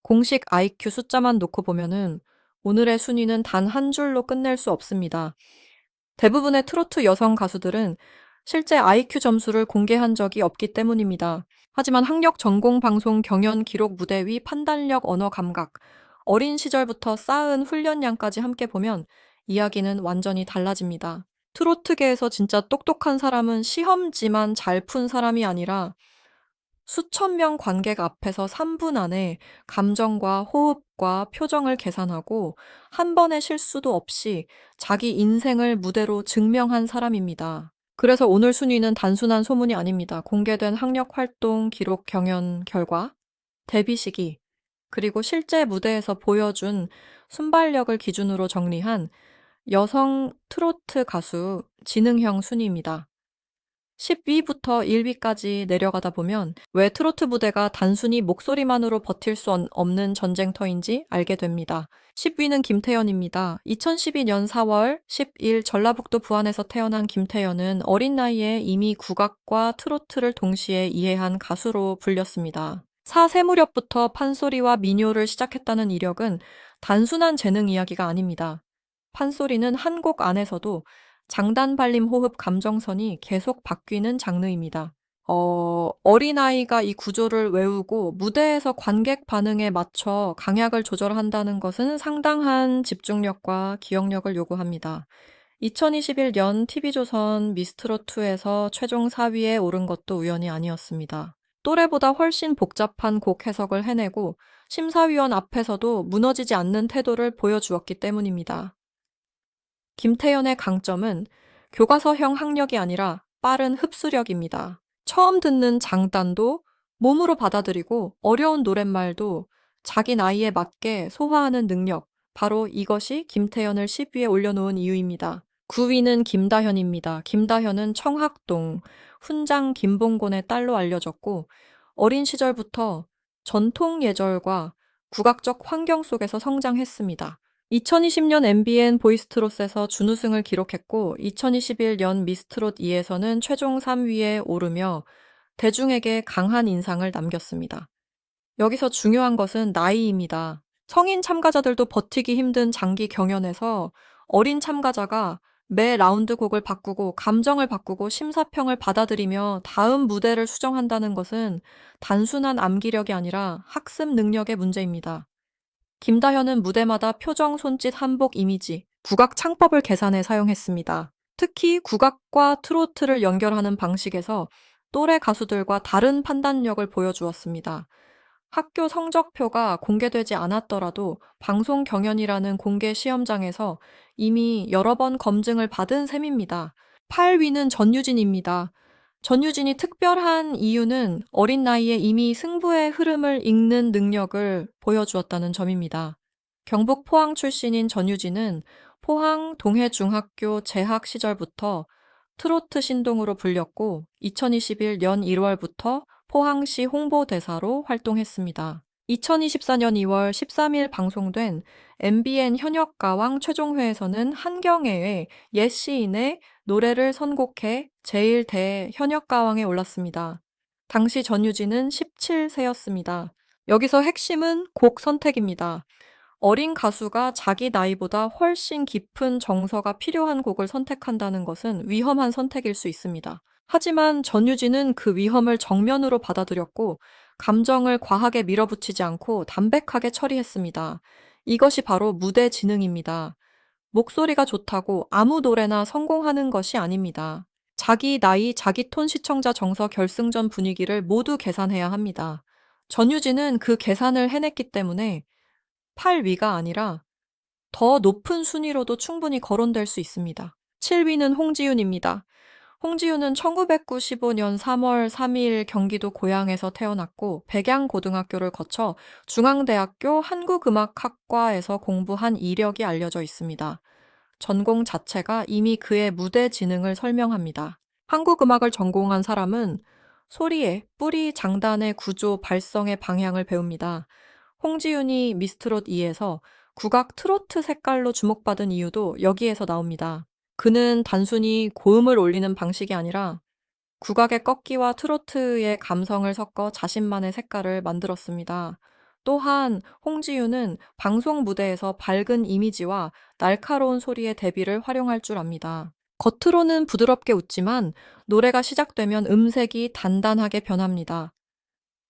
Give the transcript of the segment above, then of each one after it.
공식 IQ 숫자만 놓고 보면은 오늘의 순위는 단 한 줄로 끝낼 수 없습니다. 대부분의 트로트 여성 가수들은 실제 IQ 점수를 공개한 적이 없기 때문입니다. 하지만 학력 전공 방송 경연 기록 무대 위 판단력 언어 감각, 어린 시절부터 쌓은 훈련량까지 함께 보면 이야기는 완전히 달라집니다. 트로트계에서 진짜 똑똑한 사람은 시험지만 잘 푼 사람이 아니라 수천 명 관객 앞에서 3분 안에 감정과 호흡과 표정을 계산하고 한 번의 실수도 없이 자기 인생을 무대로 증명한 사람입니다. 그래서 오늘 순위는 단순한 소문이 아닙니다. 공개된 학력 활동 기록 경연 결과, 데뷔 시기, 그리고 실제 무대에서 보여준 순발력을 기준으로 정리한 여성 트로트 가수 지능형 순위입니다. 10위부터 1위까지 내려가다 보면 왜 트로트 무대가 단순히 목소리만으로 버틸 수 없는 전쟁터인지 알게 됩니다. 10위는 김태연입니다. 2012년 4월 10일 전라북도 부안에서 태어난 김태연은 어린 나이에 이미 국악과 트로트를 동시에 이해한 가수로 불렸습니다. 4세 무렵부터 판소리와 민요를 시작했다는 이력은 단순한 재능 이야기가 아닙니다. 판소리는 한 곡 안에서도 장단 발림 호흡 감정선이 계속 바뀌는 장르입니다. 어린아이가 이 구조를 외우고 무대에서 관객 반응에 맞춰 강약을 조절한다는 것은 상당한 집중력과 기억력을 요구합니다. 2021년 TV조선 미스트롯2에서 최종 4위에 오른 것도 우연이 아니었습니다. 또래보다 훨씬 복잡한 곡 해석을 해내고 심사위원 앞에서도 무너지지 않는 태도를 보여주었기 때문입니다. 김태연의 강점은 교과서형 학력이 아니라 빠른 흡수력입니다. 처음 듣는 장단도 몸으로 받아들이고 어려운 노랫말도 자기 나이에 맞게 소화하는 능력, 바로 이것이 김태연을 10위에 올려놓은 이유입니다. 9위는 김다현입니다. 김다현은 청학동, 훈장 김봉곤의 딸로 알려졌고 어린 시절부터 전통 예절과 국악적 환경 속에서 성장했습니다. 2020년 MBN 보이스트롯에서 준우승을 기록했고 2021년 미스트롯 2에서는 최종 3위에 오르며 대중에게 강한 인상을 남겼습니다. 여기서 중요한 것은 나이입니다. 성인 참가자들도 버티기 힘든 장기 경연에서 어린 참가자가 매 라운드 곡을 바꾸고 감정을 바꾸고 심사평을 받아들이며 다음 무대를 수정한다는 것은 단순한 암기력이 아니라 학습 능력의 문제입니다. 김다현은 무대마다 표정, 손짓, 한복, 이미지, 국악 창법을 계산해 사용했습니다. 특히 국악과 트로트를 연결하는 방식에서 또래 가수들과 다른 판단력을 보여주었습니다. 학교 성적표가 공개되지 않았더라도 방송 경연이라는 공개 시험장에서 이미 여러 번 검증을 받은 셈입니다. 8위는 전유진입니다. 전유진이 특별한 이유는 어린 나이에 이미 승부의 흐름을 읽는 능력을 보여주었다는 점입니다. 경북 포항 출신인 전유진은 포항 동해중학교 재학 시절부터 트로트 신동으로 불렸고 2021년 1월부터 포항시 홍보대사로 활동했습니다. 2024년 2월 13일 방송된 MBN 현역가왕 최종회에서는 한경애의 옛 시인의 노래를 선곡해 제1대 현역가왕에 올랐습니다. 당시 전유진은 17세였습니다. 여기서 핵심은 곡 선택입니다. 어린 가수가 자기 나이보다 훨씬 깊은 정서가 필요한 곡을 선택한다는 것은 위험한 선택일 수 있습니다. 하지만 전유진은 그 위험을 정면으로 받아들였고 감정을 과하게 밀어붙이지 않고 담백하게 처리했습니다. 이것이 바로 무대 지능입니다. 목소리가 좋다고 아무 노래나 성공하는 것이 아닙니다. 자기 나이, 자기 톤 시청자 정서 결승전 분위기를 모두 계산해야 합니다. 전유진은 그 계산을 해냈기 때문에 8위가 아니라 더 높은 순위로도 충분히 거론될 수 있습니다. 7위는 홍지윤입니다. 홍지윤은 1995년 3월 3일 경기도 고양에서 태어났고 백양고등학교를 거쳐 중앙대학교 한국음악학과에서 공부한 이력이 알려져 있습니다. 전공 자체가 이미 그의 무대 지능을 설명합니다. 한국음악을 전공한 사람은 소리의 뿌리, 장단의 구조, 발성의 방향을 배웁니다. 홍지윤이 미스트롯 2에서 국악 트로트 색깔로 주목받은 이유도 여기에서 나옵니다. 그는 단순히 고음을 올리는 방식이 아니라 국악의 꺾기와 트로트의 감성을 섞어 자신만의 색깔을 만들었습니다. 또한 홍지유는 방송 무대에서 밝은 이미지와 날카로운 소리의 대비를 활용할 줄 압니다. 겉으로는 부드럽게 웃지만 노래가 시작되면 음색이 단단하게 변합니다.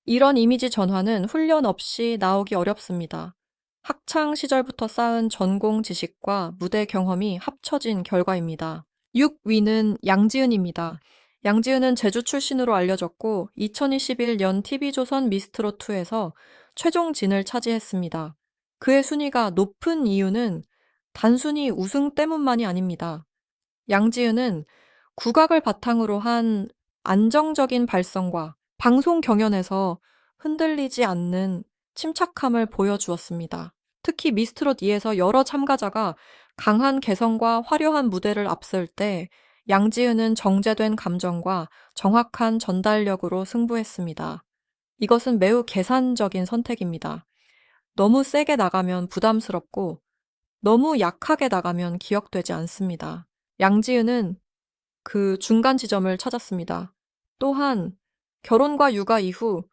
이런 이미지 전환은 훈련 없이 나오기 어렵습니다. 학창 시절부터 쌓은 전공 지식과 무대 경험이 합쳐진 결과입니다. 6위는 양지은입니다. 양지은은 제주 출신으로 알려졌고 2021년 TV조선 미스트롯2에서 최종진을 차지했습니다. 그의 순위가 높은 이유는 단순히 우승 때문만이 아닙니다. 양지은은 국악을 바탕으로 한 안정적인 발성과 방송 경연에서 흔들리지 않는 침착함을 보여주었습니다. 특히 미스트롯 2에서 여러 참가자가 강한 개성과 화려한 무대를 앞설 때 양지은은 정제된 감정과 정확한 전달력으로 승부했습니다. 이것은 매우 계산적인 선택입니다. 너무 세게 나가면 부담스럽고 너무 약하게 나가면 기억되지 않습니다. 양지은은 그 중간 지점을 찾았습니다. 또한 결혼과 육아 이후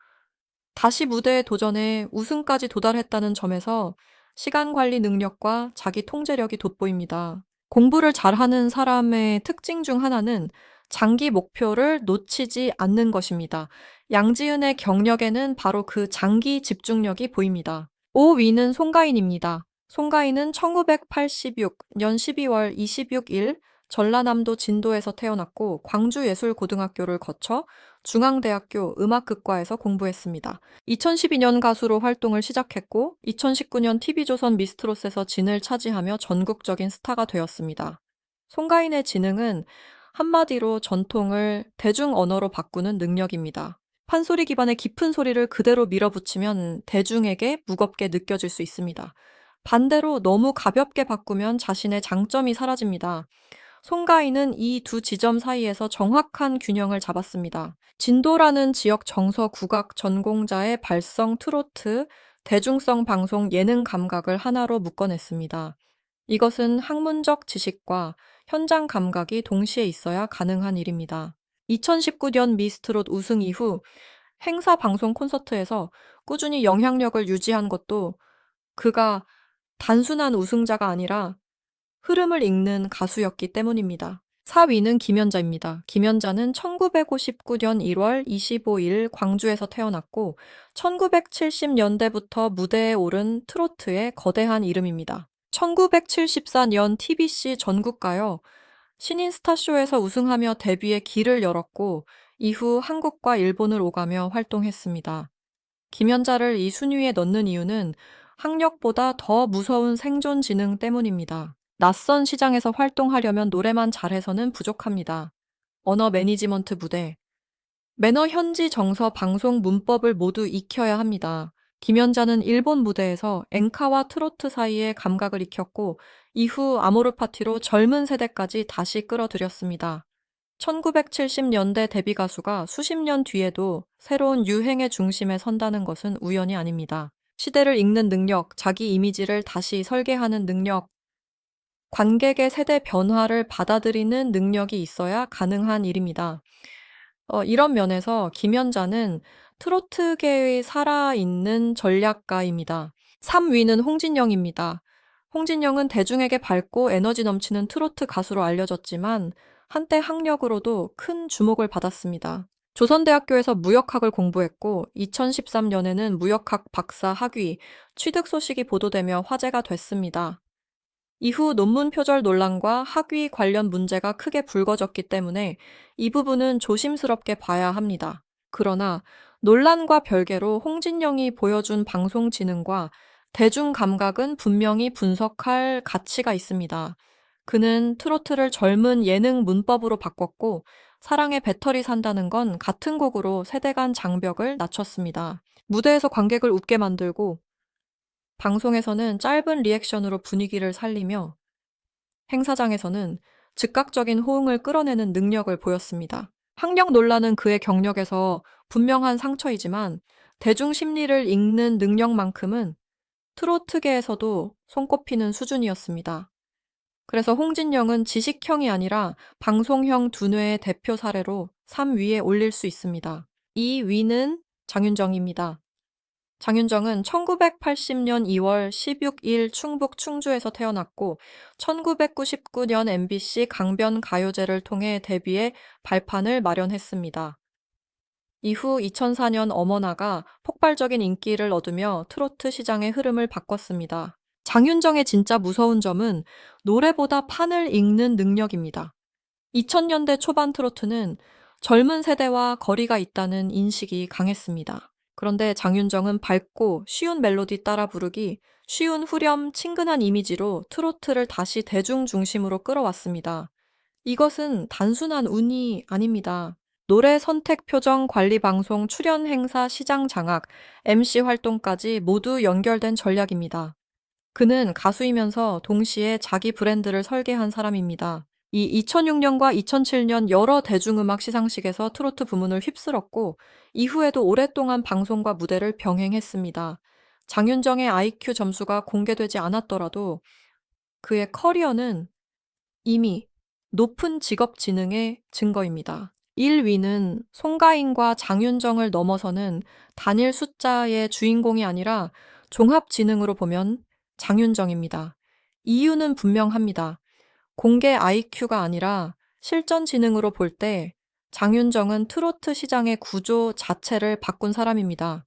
다시 무대에 도전해 우승까지 도달했다는 점에서 시간 관리 능력과 자기 통제력이 돋보입니다. 공부를 잘하는 사람의 특징 중 하나는 장기 목표를 놓치지 않는 것입니다. 양지은의 경력에는 바로 그 장기 집중력이 보입니다. 5위는 송가인입니다. 송가인은 1986년 12월 26일 전라남도 진도에서 태어났고 광주예술고등학교를 거쳐 중앙대학교 음악극과에서 공부했습니다. 2012년 가수로 활동을 시작했고 2019년 TV조선 미스트롯에서 진을 차지하며 전국적인 스타가 되었습니다. 송가인의 지능은 한마디로 전통을 대중 언어로 바꾸는 능력입니다. 판소리 기반의 깊은 소리를 그대로 밀어붙이면 대중에게 무겁게 느껴질 수 있습니다. 반대로 너무 가볍게 바꾸면 자신의 장점이 사라집니다. 송가인은 이 두 지점 사이에서 정확한 균형을 잡았습니다. 진도라는 지역 정서 국악 전공자의 발성 트로트, 대중성 방송 예능 감각을 하나로 묶어냈습니다. 이것은 학문적 지식과 현장 감각이 동시에 있어야 가능한 일입니다. 2019년 미스트롯 우승 이후 행사 방송 콘서트에서 꾸준히 영향력을 유지한 것도 그가 단순한 우승자가 아니라 흐름을 읽는 가수였기 때문입니다. 4위는 김연자입니다. 김연자는 1959년 1월 25일 광주에서 태어났고 1970년대부터 무대에 오른 트로트의 거대한 이름입니다. 1974년 TBC 전국가요 신인 스타쇼에서 우승하며 데뷔의 길을 열었고 이후 한국과 일본을 오가며 활동했습니다. 김연자를 이 순위에 넣는 이유는 학력보다 더 무서운 생존 지능 때문입니다. 낯선 시장에서 활동하려면 노래만 잘해서는 부족합니다. 언어 매니지먼트 무대, 매너 현지 정서 방송 문법을 모두 익혀야 합니다. 김연자는 일본 무대에서 엔카와 트로트 사이의 감각을 익혔고 이후 아모르 파티로 젊은 세대까지 다시 끌어들였습니다. 1970년대 데뷔 가수가 수십 년 뒤에도 새로운 유행의 중심에 선다는 것은 우연이 아닙니다. 시대를 읽는 능력, 자기 이미지를 다시 설계하는 능력, 관객의 세대 변화를 받아들이는 능력이 있어야 가능한 일입니다. 이런 면에서 김연자는 트로트계의 살아있는 전략가입니다. 3위는 홍진영입니다. 홍진영은 대중에게 밝고 에너지 넘치는 트로트 가수로 알려졌지만 한때 학력으로도 큰 주목을 받았습니다. 조선대학교에서 무역학을 공부했고 2013년에는 무역학 박사 학위, 취득 소식이 보도되며 화제가 됐습니다. 이후 논문 표절 논란과 학위 관련 문제가 크게 불거졌기 때문에 이 부분은 조심스럽게 봐야 합니다. 그러나 논란과 별개로 홍진영이 보여준 방송 지능과 대중 감각은 분명히 분석할 가치가 있습니다. 그는 트로트를 젊은 예능 문법으로 바꿨고 사랑의 배터리 산다는 건 같은 곡으로 세대 간 장벽을 낮췄습니다. 무대에서 관객을 웃게 만들고 방송에서는 짧은 리액션으로 분위기를 살리며 행사장에서는 즉각적인 호응을 끌어내는 능력을 보였습니다. 학력 논란은 그의 경력에서 분명한 상처이지만 대중 심리를 읽는 능력만큼은 트로트계에서도 손꼽히는 수준이었습니다. 그래서 홍진영은 지식형이 아니라 방송형 두뇌의 대표 사례로 3위에 올릴 수 있습니다. 2위는 장윤정입니다. 장윤정은 1980년 2월 16일 충북 충주에서 태어났고 1999년 MBC 강변 가요제를 통해 데뷔해 발판을 마련했습니다. 이후 2004년 어머나가 폭발적인 인기를 얻으며 트로트 시장의 흐름을 바꿨습니다. 장윤정의 진짜 무서운 점은 노래보다 판을 읽는 능력입니다. 2000년대 초반 트로트는 젊은 세대와 거리가 있다는 인식이 강했습니다. 그런데 장윤정은 밝고 쉬운 멜로디 따라 부르기, 쉬운 후렴, 친근한 이미지로 트로트를 다시 대중 중심으로 끌어왔습니다. 이것은 단순한 운이 아닙니다. 노래 선택 표정 관리 방송 출연 행사 시장 장악, MC 활동까지 모두 연결된 전략입니다. 그는 가수이면서 동시에 자기 브랜드를 설계한 사람입니다. 이 2006년과 2007년 여러 대중음악 시상식에서 트로트 부문을 휩쓸었고 이후에도 오랫동안 방송과 무대를 병행했습니다. 장윤정의 IQ 점수가 공개되지 않았더라도 그의 커리어는 이미 높은 직업 지능의 증거입니다. 1위는 송가인과 장윤정을 넘어서는 단일 숫자의 주인공이 아니라 종합 지능으로 보면 장윤정입니다. 이유는 분명합니다. 공개 IQ가 아니라 실전 지능으로 볼 때 장윤정은 트로트 시장의 구조 자체를 바꾼 사람입니다.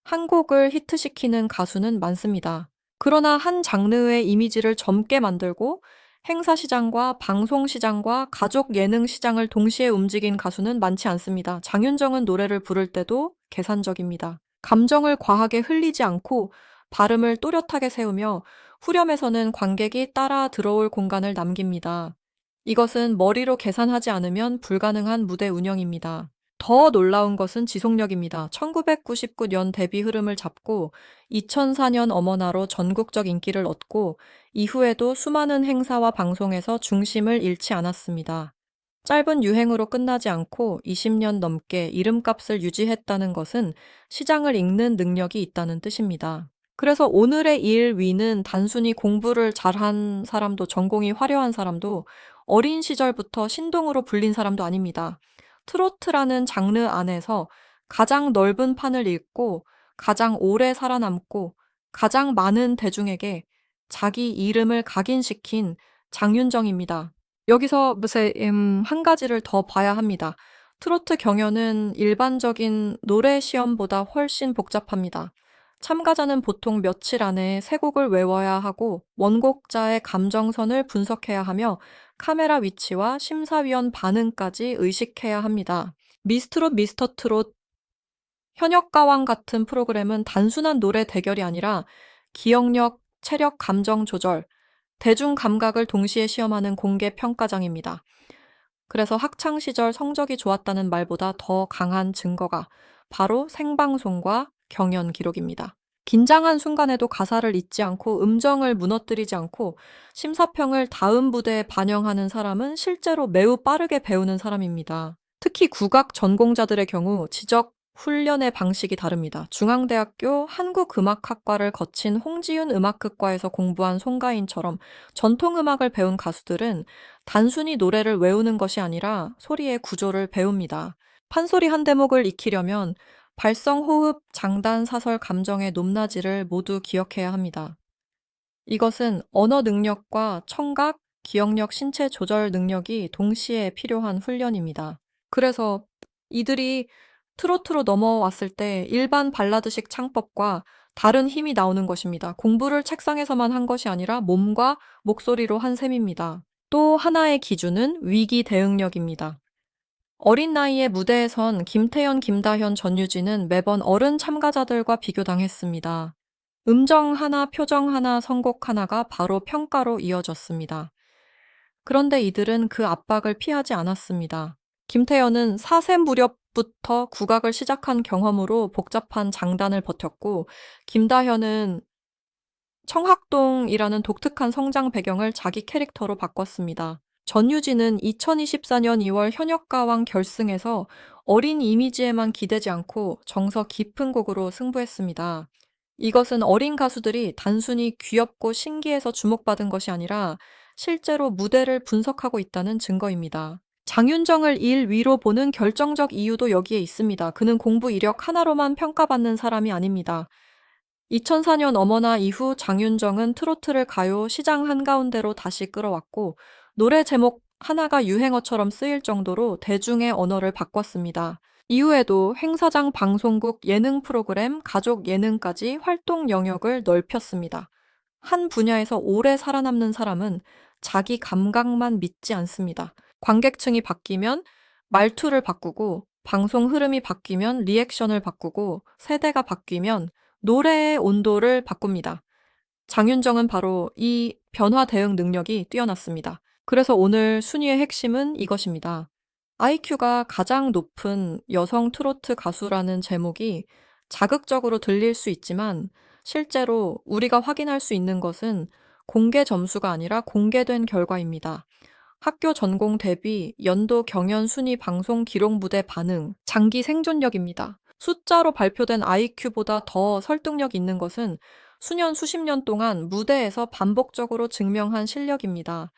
한 곡을 히트시키는 가수는 많습니다. 그러나 한 장르의 이미지를 젊게 만들고 행사 시장과 방송 시장과 가족 예능 시장을 동시에 움직인 가수는 많지 않습니다. 장윤정은 노래를 부를 때도 계산적입니다. 감정을 과하게 흘리지 않고 발음을 또렷하게 세우며 후렴에서는 관객이 따라 들어올 공간을 남깁니다. 이것은 머리로 계산하지 않으면 불가능한 무대 운영입니다. 더 놀라운 것은 지속력입니다. 1999년 데뷔 흐름을 잡고 2004년 어머나로 전국적 인기를 얻고 이후에도 수많은 행사와 방송에서 중심을 잃지 않았습니다. 짧은 유행으로 끝나지 않고 20년 넘게 이름값을 유지했다는 것은 시장을 읽는 능력이 있다는 뜻입니다. 그래서 오늘의 1위는 단순히 공부를 잘한 사람도 전공이 화려한 사람도 어린 시절부터 신동으로 불린 사람도 아닙니다. 트로트라는 장르 안에서 가장 넓은 판을 읽고 가장 오래 살아남고 가장 많은 대중에게 자기 이름을 각인시킨 장윤정입니다. 여기서 한 가지를 더 봐야 합니다. 트로트 경연은 일반적인 노래 시험보다 훨씬 복잡합니다. 참가자는 보통 며칠 안에 세 곡을 외워야 하고 원곡자의 감정선을 분석해야 하며 카메라 위치와 심사위원 반응까지 의식해야 합니다. 미스트롯, 미스터트롯, 현역가왕 같은 프로그램은 단순한 노래 대결이 아니라 기억력, 체력, 감정 조절, 대중 감각을 동시에 시험하는 공개 평가장입니다. 그래서 학창 시절 성적이 좋았다는 말보다 더 강한 증거가 바로 생방송과 경연 기록입니다. 긴장한 순간에도 가사를 잊지 않고 음정을 무너뜨리지 않고 심사평을 다음 부대에 반영하는 사람은 실제로 매우 빠르게 배우는 사람입니다. 특히 국악 전공자들의 경우 지적 훈련의 방식이 다릅니다. 중앙대학교 한국음악학과를 거친 홍지윤 음악극과에서 공부한 송가인처럼 전통음악을 배운 가수들은 단순히 노래를 외우는 것이 아니라 소리의 구조를 배웁니다. 판소리 한 대목을 익히려면 발성, 호흡, 장단, 사설, 감정의 높낮이를 모두 기억해야 합니다. 이것은 언어 능력과 청각, 기억력, 신체 조절 능력이 동시에 필요한 훈련입니다. 그래서 이들이 트로트로 넘어왔을 때 일반 발라드식 창법과 다른 힘이 나오는 것입니다. 공부를 책상에서만 한 것이 아니라 몸과 목소리로 한 셈입니다. 또 하나의 기준은 위기 대응력입니다. 어린 나이에 무대에 선 김태연, 김다현, 전유진은 매번 어른 참가자들과 비교당했습니다. 음정 하나, 표정 하나, 선곡 하나가 바로 평가로 이어졌습니다. 그런데 이들은 그 압박을 피하지 않았습니다. 김태연은 사세 무렵부터 국악을 시작한 경험으로 복잡한 장단을 버텼고, 김다현은 청학동이라는 독특한 성장 배경을 자기 캐릭터로 바꿨습니다. 전유진은 2024년 2월 현역가왕 결승에서 어린 이미지에만 기대지 않고 정서 깊은 곡으로 승부했습니다. 이것은 어린 가수들이 단순히 귀엽고 신기해서 주목받은 것이 아니라 실제로 무대를 분석하고 있다는 증거입니다. 장윤정을 일 위로 보는 결정적 이유도 여기에 있습니다. 그는 공부 이력 하나로만 평가받는 사람이 아닙니다. 2004년 어머나 이후 장윤정은 트로트를 가요 시장 한가운데로 다시 끌어왔고 노래 제목 하나가 유행어처럼 쓰일 정도로 대중의 언어를 바꿨습니다. 이후에도 행사장 방송국 예능 프로그램, 가족 예능까지 활동 영역을 넓혔습니다. 한 분야에서 오래 살아남는 사람은 자기 감각만 믿지 않습니다. 관객층이 바뀌면 말투를 바꾸고, 방송 흐름이 바뀌면 리액션을 바꾸고, 세대가 바뀌면 노래의 온도를 바꿉니다. 장윤정은 바로 이 변화 대응 능력이 뛰어났습니다. 그래서 오늘 순위의 핵심은 이것입니다. IQ가 가장 높은 여성 트로트 가수라는 제목이 자극적으로 들릴 수 있지만 실제로 우리가 확인할 수 있는 것은 공개 점수가 아니라 공개된 결과입니다. 학교 전공 대비 연도 경연 순위 방송 기록 무대 반응, 장기 생존력입니다. 숫자로 발표된 IQ보다 더 설득력 있는 것은 수년 수십 년 동안 무대에서 반복적으로 증명한 실력입니다.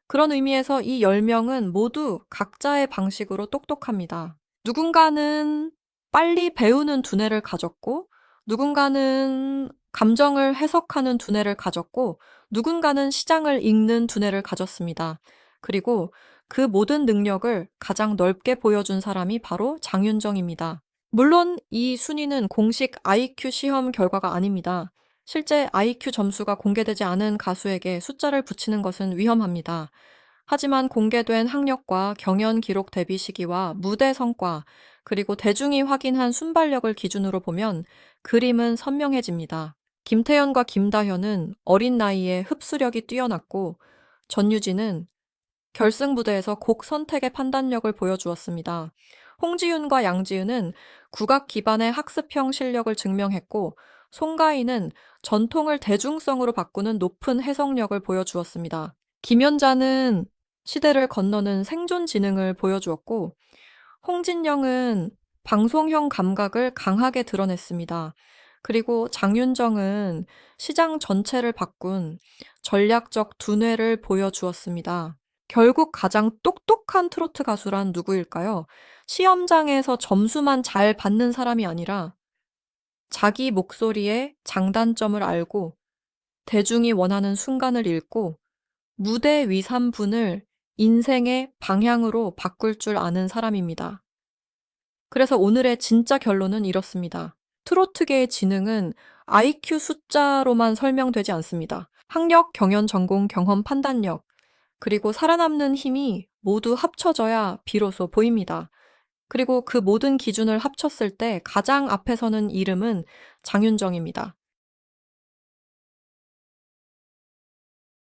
그런 의미에서 이 10명은 모두 각자의 방식으로 똑똑합니다. 누군가는 빨리 배우는 두뇌를 가졌고, 누군가는 감정을 해석하는 두뇌를 가졌고, 누군가는 시장을 읽는 두뇌를 가졌습니다. 그리고 그 모든 능력을 가장 넓게 보여준 사람이 바로 장윤정입니다. 물론 이 순위는 공식 IQ 시험 결과가 아닙니다. 실제 IQ 점수가 공개되지 않은 가수에게 숫자를 붙이는 것은 위험합니다. 하지만 공개된 학력과 경연 기록 데뷔 시기와 무대 성과, 그리고 대중이 확인한 순발력을 기준으로 보면 그림은 선명해집니다. 김태현과 김다현은 어린 나이에 흡수력이 뛰어났고, 전유진은 결승 무대에서 곡 선택의 판단력을 보여주었습니다. 홍지윤과 양지은은 국악 기반의 학습형 실력을 증명했고, 송가인은 전통을 대중성으로 바꾸는 높은 해석력을 보여주었습니다. 김연자는 시대를 건너는 생존 지능을 보여주었고, 홍진영은 방송형 감각을 강하게 드러냈습니다. 그리고 장윤정은 시장 전체를 바꾼 전략적 두뇌를 보여주었습니다. 결국 가장 똑똑한 트로트 가수란 누구일까요? 시험장에서 점수만 잘 받는 사람이 아니라 자기 목소리의 장단점을 알고 대중이 원하는 순간을 읽고 무대 위 3분을 인생의 방향으로 바꿀 줄 아는 사람입니다. 그래서 오늘의 진짜 결론은 이렇습니다. 트로트계의 지능은 IQ 숫자로만 설명되지 않습니다. 학력, 경연, 전공, 경험, 판단력, 그리고 살아남는 힘이 모두 합쳐져야 비로소 보입니다. 그리고 그 모든 기준을 합쳤을 때 가장 앞에 서는 이름은 장윤정입니다.